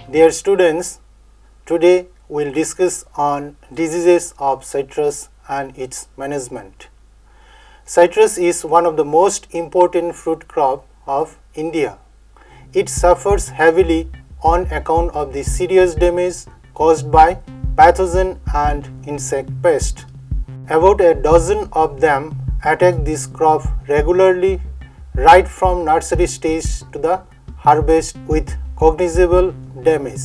Dear students, today we will discuss on diseases of citrus and its management. Citrus is one of the most important fruit crop of India. It suffers heavily on account of the serious damage caused by pathogen and insect pest. About a dozen of them attack this crop regularly right from nursery stage to the harvest with cognizable damage.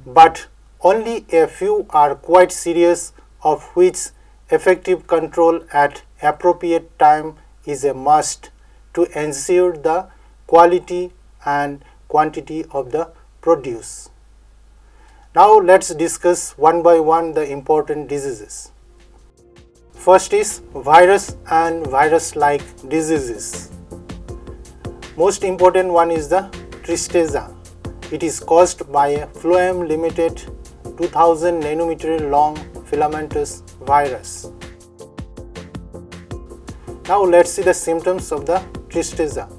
But only a few are quite serious, of which effective control at appropriate time is a must to ensure the quality and quantity of the produce. Now let's discuss one by one the important diseases. First is virus and virus-like diseases. Most important one is the tristeza. It is caused by a phloem-limited 2000 nanometer long filamentous virus. Now let's see the symptoms of the tristeza.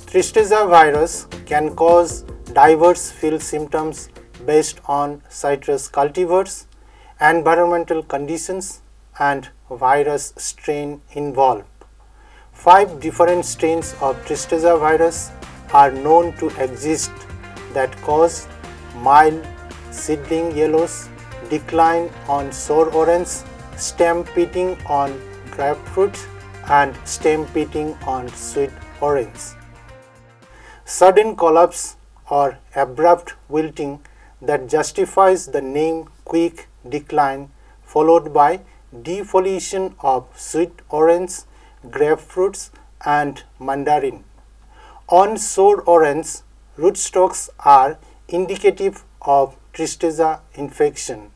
Tristeza virus can cause diverse field symptoms based on citrus cultivars, environmental conditions, and virus strain involved. 5 different strains of tristeza virus are known to exist that cause mild seedling yellows, decline on sour orange, stem pitting on grapefruit, and stem pitting on sweet orange. Sudden collapse or abrupt wilting that justifies the name quick decline, followed by defoliation of sweet orange, grapefruits, and mandarin. On sour orange, rootstocks are indicative of tristeza infection.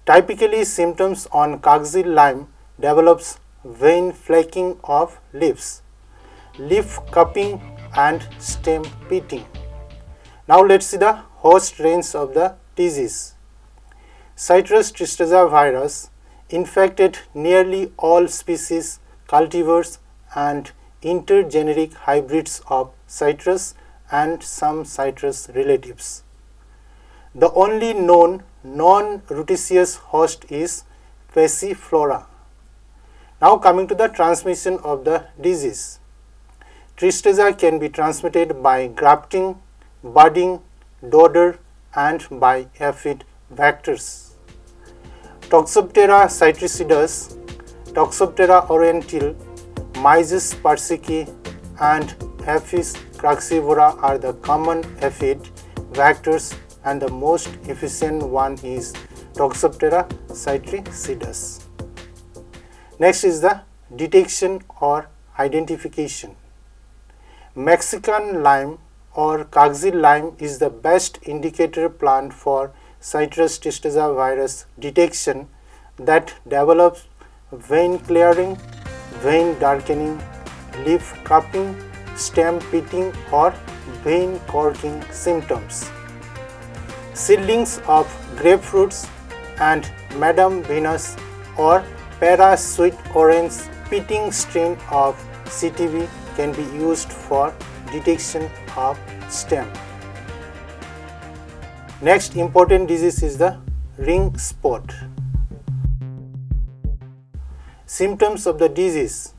Typically, symptoms on Kaxi lime develops vein flaking of leaves, leaf cupping, and stem pitting. Now let's see the host range of the disease. Citrus tristeza virus infected nearly all species, cultivars, and intergeneric hybrids of citrus and some citrus relatives. The only known non-rutaceous host is Passiflora. Now coming to the transmission of the disease. Tristeza can be transmitted by grafting, budding, dodder, and by aphid vectors. Toxoptera citricidus, Toxoptera orientale, Mysis persicki, and Apis craxivora are the common aphid vectors, and the most efficient one is Toxoptera citricidus. Next is the detection or identification. Mexican lime or Kaxi lime is the best indicator plant for citrus tristeza virus detection that develops vein clearing, vein darkening, leaf cupping, stem pitting, or vein corking symptoms. Seedlings of grapefruits and Madame Venus or Para sweet orange pitting strain of CTV can be used for detection of stem. Next important disease is the ring spot. Symptoms of the disease.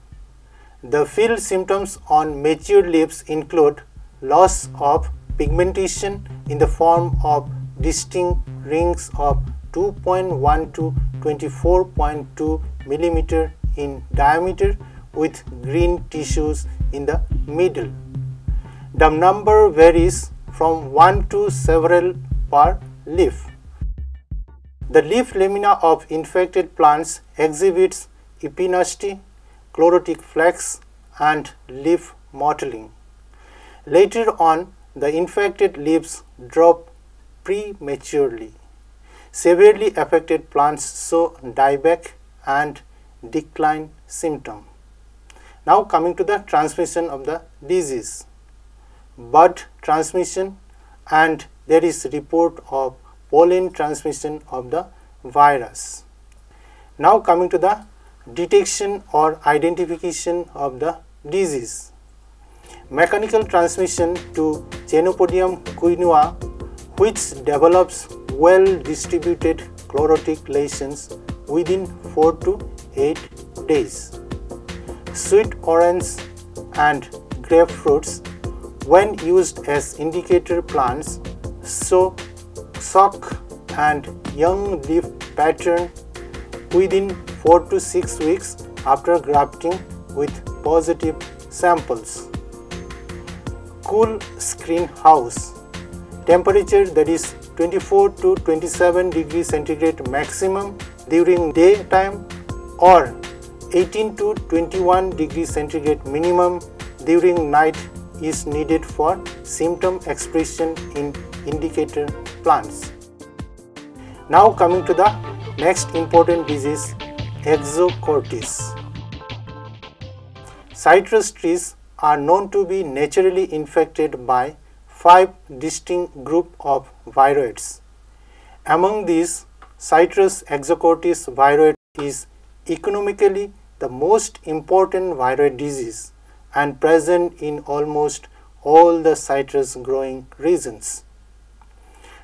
The field symptoms on mature leaves include loss of pigmentation in the form of distinct rings of 2.1 to 24.2 mm in diameter with green tissues in the middle. The number varies from 1 to several per leaf. The leaf lamina of infected plants exhibits epinasty, chlorotic flax, and leaf mottling. Later on, the infected leaves drop prematurely. Severely affected plants show dieback and decline symptom. Now coming to the transmission of the disease. Bud transmission, and there is report of pollen transmission of the virus. Now coming to the detection or identification of the disease. Mechanical transmission to Chenopodium quinua, which develops well-distributed chlorotic lesions within 4 to 8 days. Sweet orange and grapefruits, when used as indicator plants, show shock and young leaf pattern within 4 to 6 weeks after grafting with positive samples. Cool screen house, temperature that is 24 to 27 degrees centigrade maximum during daytime or 18 to 21 degrees centigrade minimum during night is needed for symptom expression in indicator plants. Now coming to the next important disease, exocortis. Citrus trees are known to be naturally infected by 5 distinct groups of viroids. Among these, Citrus exocortis viroid is economically the most important viroid disease and present in almost all the citrus growing regions.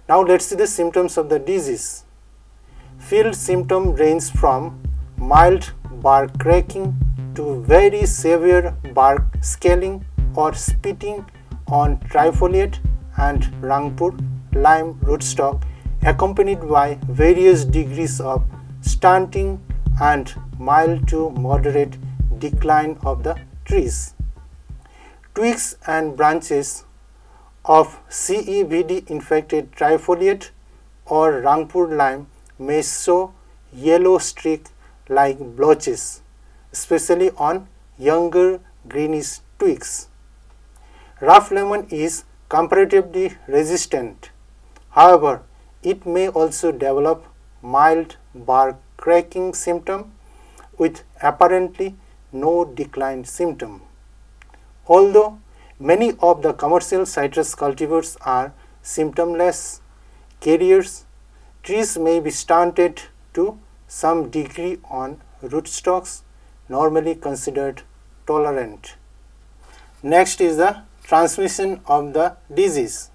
Now let's see the symptoms of the disease. Field symptoms range from mild bark cracking to very severe bark scaling or spitting on trifoliate and Rangpur lime rootstock, accompanied by various degrees of stunting and mild to moderate decline of the trees. Twigs and branches of CEVD infected trifoliate or Rangpur lime may show yellow streak like blotches, especially on younger greenish twigs. Rough lemon is comparatively resistant. However, it may also develop mild bark cracking symptom with apparently no decline symptom. Although many of the commercial citrus cultivars are symptomless carriers, trees may be stunted to some degree on rootstocks normally considered tolerant. Next is the transmission of the disease.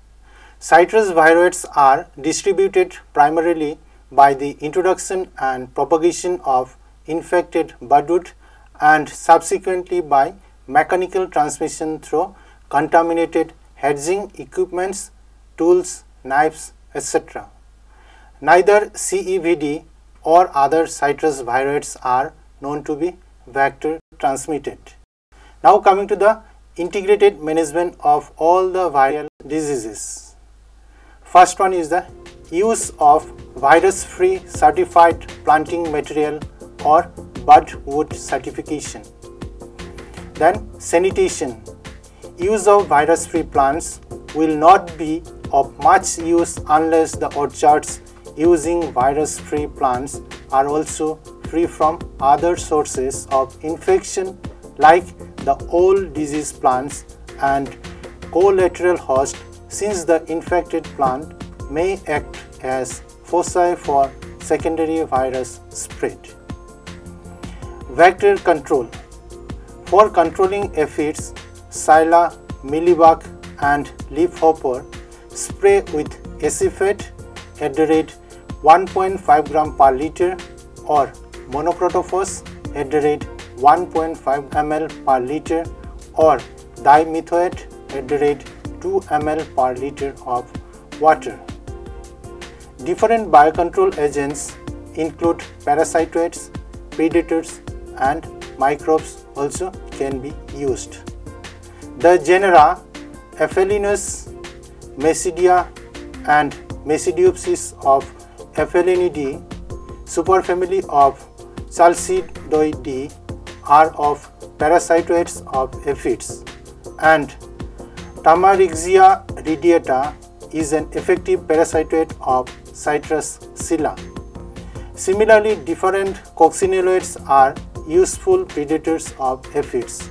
Citrus viroids are distributed primarily by the introduction and propagation of infected budwood and subsequently by mechanical transmission through contaminated hedging equipments, tools, knives, etc. Neither CEVD or other citrus viroids are known to be vector transmitted. Now coming to the integrated management of all the viral diseases. First one is the use of virus-free certified planting material or budwood certification. Then sanitation. Use of virus-free plants will not be of much use unless the orchards using virus-free plants are also free from other sources of infection like the old disease plants and collateral host, since the infected plant may act as foci for secondary virus spread. Vector control. For controlling aphids, scilla, mealybug and leafhopper, spray with acephate at the rate 1.5 gram per liter or monocrotophos at the rate 1.5 ml per liter or dimethoate at the rate 2 ml per liter of water. Different biocontrol agents include parasitoids, predators and microbes also can be used. The genera Aphelinus, Mesidia and Mesidiopsis of Aphelinidae, superfamily of Chalcidoidae, are of parasitoids of aphids, and Tamarixia radiata is an effective parasitoid of citrus scilla. Similarly, different coccinelloids are useful predators of aphids.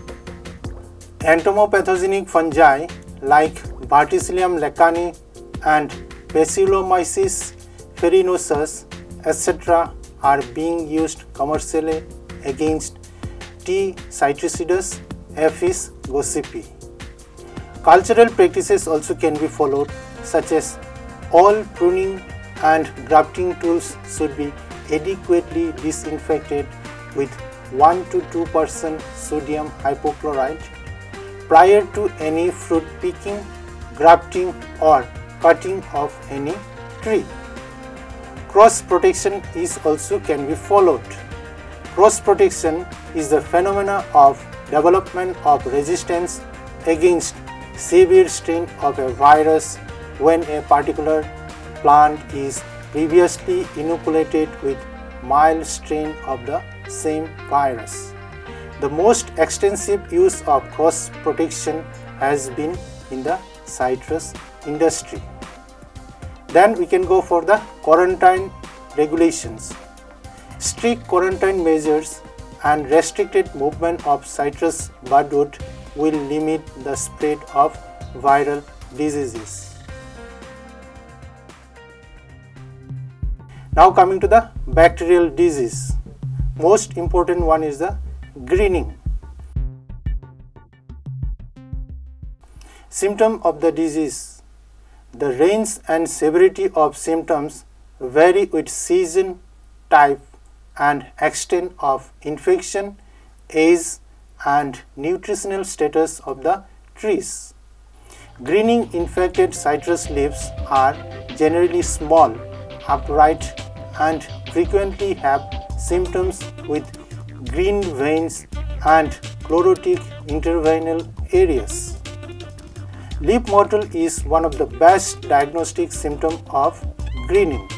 Entomopathogenic fungi like Verticillium lacani and Bacillomyces farinosus, etc. are being used commercially against T. citricidus, Apis gossypi. Cultural practices also can be followed, such as All pruning and grafting tools should be adequately disinfected with 1 to 2% sodium hypochlorite prior to any fruit picking, grafting or cutting of any tree. Cross protection is also can be followed. Cross protection is the phenomena of development of resistance against severe strain of a virus when a particular plant is previously inoculated with mild strain of the same virus. The most extensive use of cross protection has been in the citrus industry. Then we can go for the quarantine regulations. Strict quarantine measures and restricted movement of citrus budwood will limit the spread of viral diseases. Now coming to the bacterial disease. Most important one is the greening. Symptom of the disease. The range and severity of symptoms vary with season, type and extent of infection, age and nutritional status of the trees. Greening infected citrus leaves are generally small, upright and frequently have symptoms with green veins and chlorotic interveinal areas. Leaf mottle is one of the best diagnostic symptoms of greening.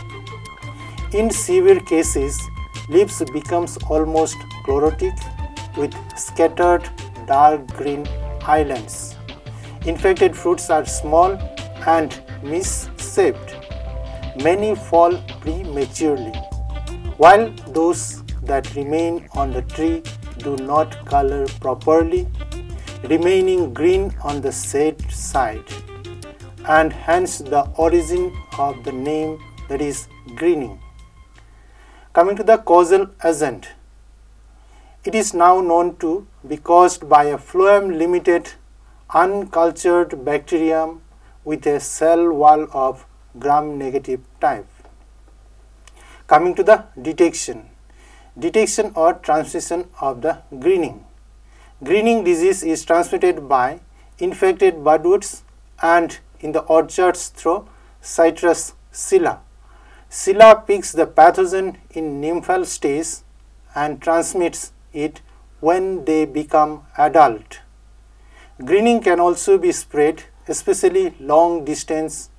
In severe cases, leaves becomes almost chlorotic with scattered dark green islands. Infected fruits are small and misshaped. Many fall prematurely, while those that remain on the tree do not color properly, remaining green on the shade side, and hence the origin of the name, that is greening. Coming to the causal agent, it is now known to be caused by a phloem-limited uncultured bacterium with a cell wall of gram-negative type. Coming to the detection or transmission of the greening. Greening disease is transmitted by infected budwoods and in the orchards through citrus scilla. Scilla picks the pathogen in nymphal stage and transmits it when they become adult. Greening can also be spread, especially long distance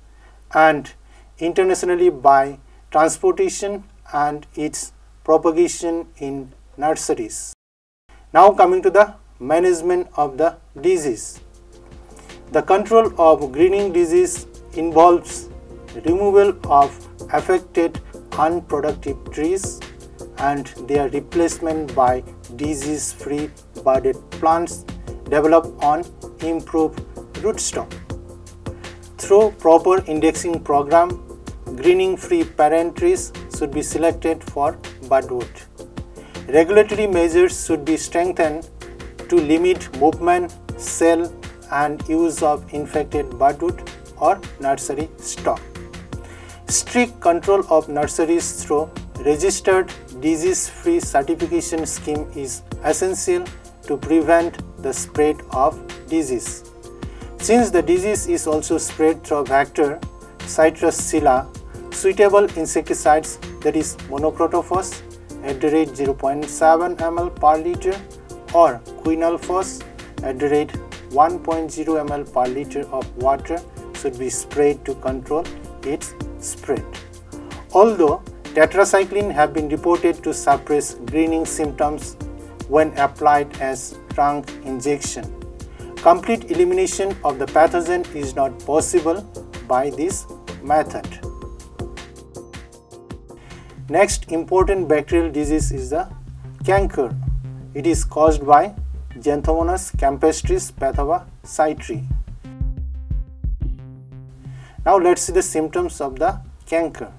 and internationally, by transportation and its propagation in nurseries. Now coming to the management of the disease. The control of greening disease involves removal of affected unproductive trees and their replacement by disease-free budded plants developed on improved rootstock. Through proper indexing program, greening-free parent trees should be selected for budwood. Regulatory measures should be strengthened to limit movement, sale and use of infected budwood or nursery stock. Strict control of nurseries through registered disease-free certification scheme is essential to prevent the spread of disease. Since the disease is also spread through vector, citrus scilla, suitable insecticides, that is monocrotophos at the rate 0.7 ml per liter or quinalphos at the rate 1.0 ml per liter of water should be sprayed to control its spread. Although tetracycline have been reported to suppress greening symptoms when applied as trunk injection, complete elimination of the pathogen is not possible by this method. Next important bacterial disease is the canker. It is caused by Xanthomonas campestris pathova citri. Now let's see the symptoms of the canker.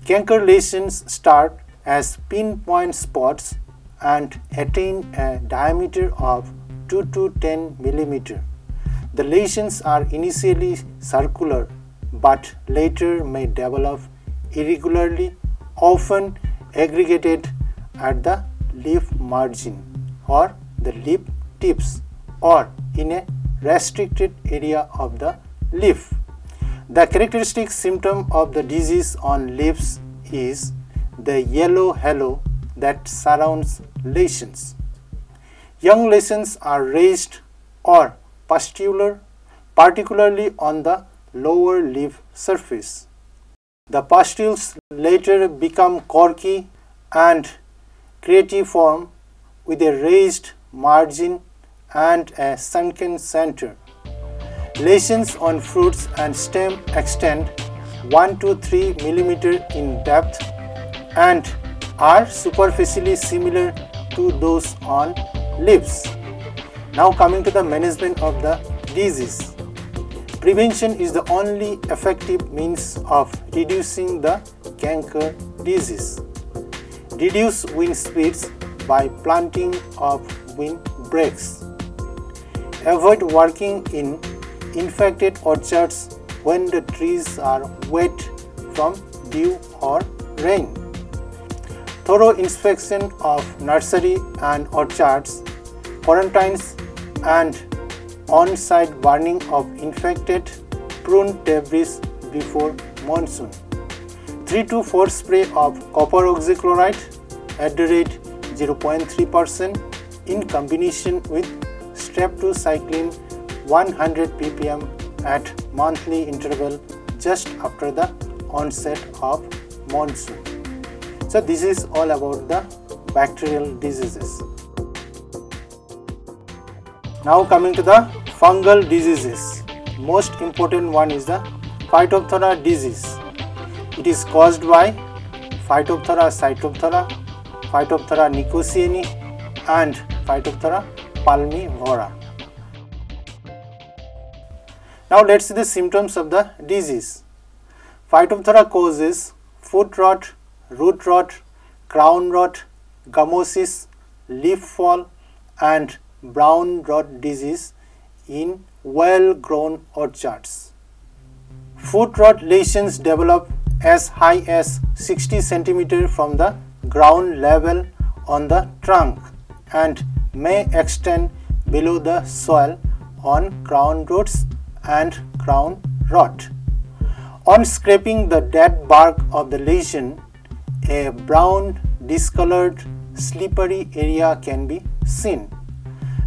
Canker lesions start as pinpoint spots and attain a diameter of 2 to 10 mm. The lesions are initially circular but later may develop irregularly, often aggregated at the leaf margin or the leaf tips or in a restricted area of the leaf. The characteristic symptom of the disease on leaves is the yellow halo that surrounds lesions. Young lesions are raised or pustular, particularly on the lower leaf surface. The pustules later become corky and cruciform with a raised margin and a sunken center. Lesions on fruits and stem extend 1 to 3 mm in depth and are superficially similar to those on leaves. Now coming to the management of the disease. Prevention is the only effective means of reducing the canker disease. Reduce wind speeds by planting of windbreaks. Avoid working in infected orchards when the trees are wet from dew or rain. Thorough inspection of nursery and orchards, quarantines and on-site burning of infected prune debris before monsoon. 3 to 4 spray of copper oxychloride at the rate 0.3% in combination with streptocycline 100 ppm at monthly interval just after the onset of monsoon. So this is all about the bacterial diseases. Now coming to the fungal diseases. Most important one is the Phytophthora disease. It is caused by Phytophthora cytophthora, Phytophthora nicotianae and Phytophthora palmivora. Now let's see the symptoms of the disease. Phytophthora causes foot rot, root rot, crown rot, gummosis, leaf fall and brown rot disease in well-grown orchards. Foot rot lesions develop as high as 60 cm from the ground level on the trunk and may extend below the soil on crown roots and crown rot. On scraping the dead bark of the lesion, a brown, discolored, slippery area can be seen.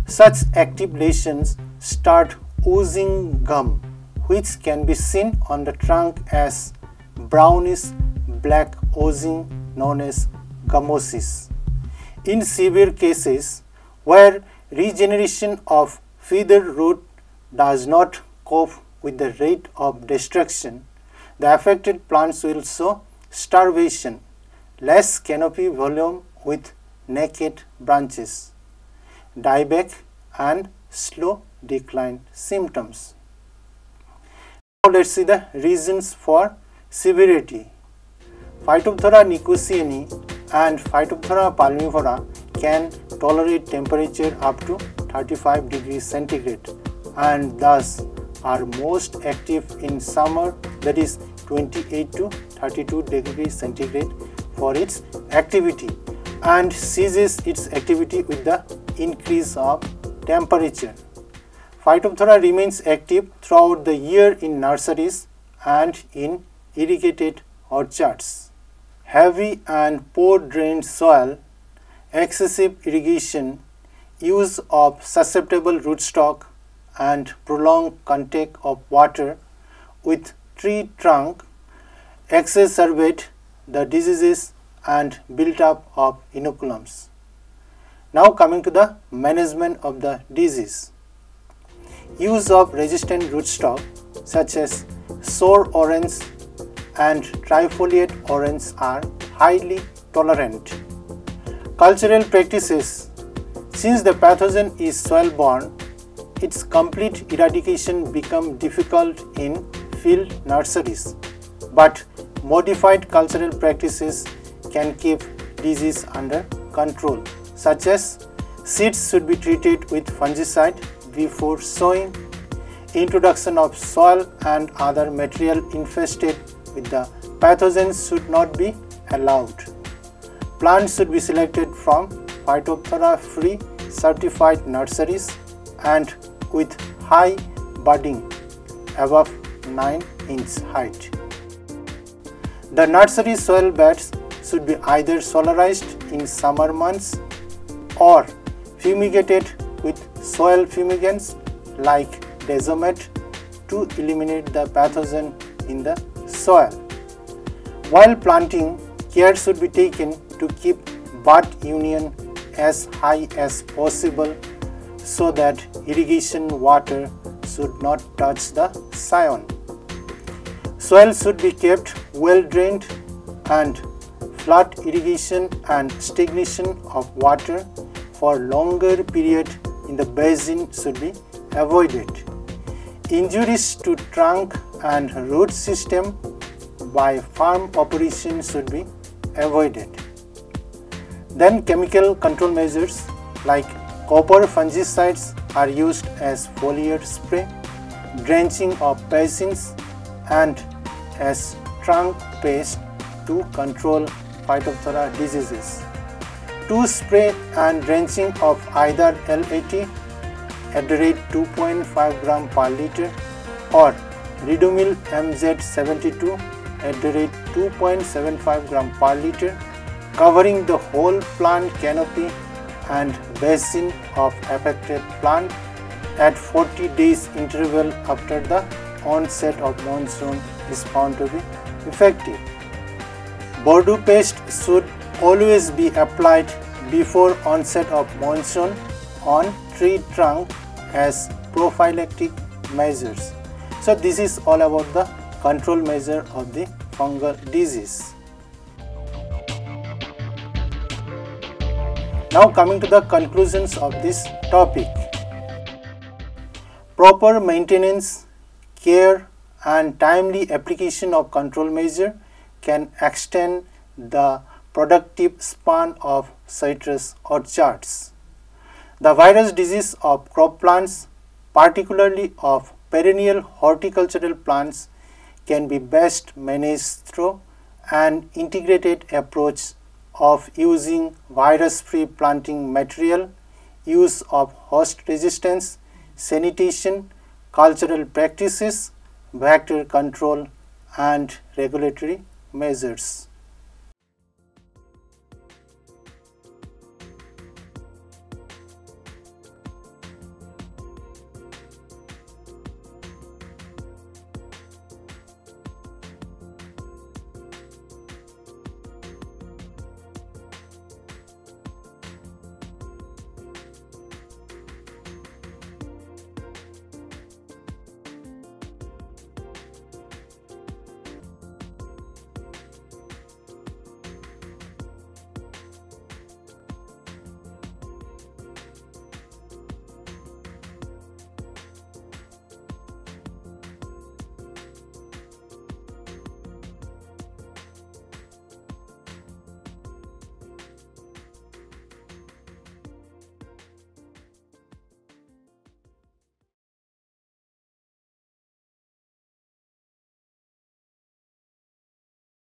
Such active lesions start oozing gum, which can be seen on the trunk as brownish black oozing known as gummosis. In severe cases where regeneration of feather root does not cope with the rate of destruction, the affected plants will show starvation, less canopy volume with naked branches, dieback and slow decline symptoms. Now let's see the reasons for severity. Phytophthora nicotianae and Phytophthora palmivora can tolerate temperature up to 35 degrees centigrade and thus are most active in summer, that is 28 to 32 degrees centigrade for its activity, and ceases its activity with the increase of temperature. Phytophthora remains active throughout the year in nurseries and in irrigated orchards. Heavy and poor drained soil, excessive irrigation, use of susceptible rootstock and prolonged contact of water with tree trunk exacerbate the diseases and build-up of inoculums. Now coming to the management of the disease. Use of resistant rootstock such as sour orange and trifoliate orange are highly tolerant. Cultural practices. Since the pathogen is soil-borne, its complete eradication becomes difficult in field nurseries, but modified cultural practices can keep disease under control, such as seeds should be treated with fungicide before sowing, introduction of soil and other material infested with the pathogens should not be allowed. Plants should be selected from Phytophthora-free certified nurseries and with high budding above 9-inch height. The nursery soil beds should be either solarized in summer months or fumigated with soil fumigants like Desomet to eliminate the pathogen in the soil. While planting, care should be taken to keep bud union as high as possible so that irrigation water should not touch the scion. Soil should be kept well drained and flood irrigation and stagnation of water for longer period in the basin should be avoided. Injuries to trunk and root system by farm operation should be avoided. Then chemical control measures like copper fungicides are used as foliar spray, drenching of basins and as trunk paste to control Phytophthora diseases. To spray and drenching of either L80 at the rate 2.5 gram per liter or Ridomil MZ72 at the rate 2.75 gram per liter, covering the whole plant canopy and basin of affected plant at 40 days interval after the onset of monsoon is found to be effective. Bordeaux paste should always be applied before onset of monsoon on tree trunk as prophylactic measures. So this is all about the control measure of the fungal disease. Now coming to the conclusions of this topic. Proper maintenance, care and timely application of control measure can extend the productive span of citrus orchards. The virus disease of crop plants, particularly of perennial horticultural plants, can be best managed through an integrated approach of using virus-free planting material, use of host resistance, sanitation, cultural practices, vector control and regulatory measures.